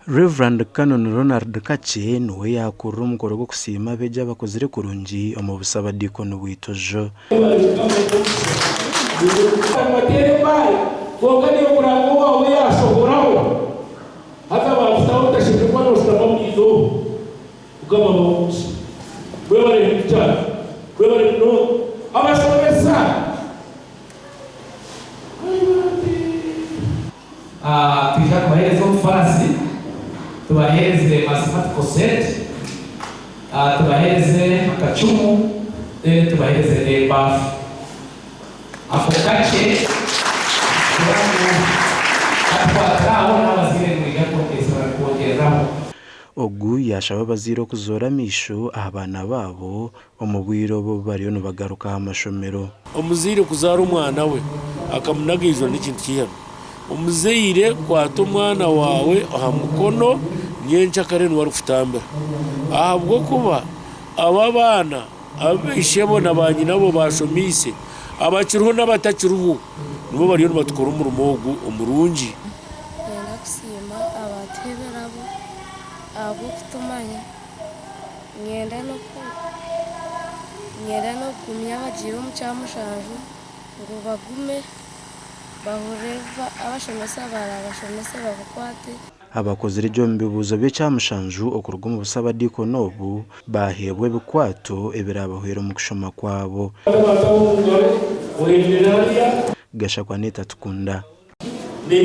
Reverend Canon Ronald Kache niwe yakura umukoro gwo kusima beja bakozire kurungi omu busaba dikono bwitojo tujya kubahereza umufasi tubahereze mathematical set tubahereze akacumu tubahereze nebafu ako gace atwataraho n'abazire mwiga kongeraho ogu yashaba baziro kuzora misho abana babo omubwiro bo bariyo no bagaruka amashomero omuzire kuzara umwana we akamunagizwa n'ikintu kihano umuzire kwata umwana wawe aha mukono nyencha kare n'wari kutambira ahabwo kuba aba bana abishebo nabanyi nabo bashomise abakiruho n'abatakiruho nibo bariyo batukora umurimo umurungi nakusima abateberabo abo kutumanya ngenda no kumya bagiye mu cyamushaje ngo bagume bahoreva abashomesa barabashomesa babukwate abakozire ryo mbibuzo bye cyamushanju okurugwa mu busaba dikono obu bahebwe bikwato ebirabahera mu kushoma kwabo gasha kwa neta tukunda ni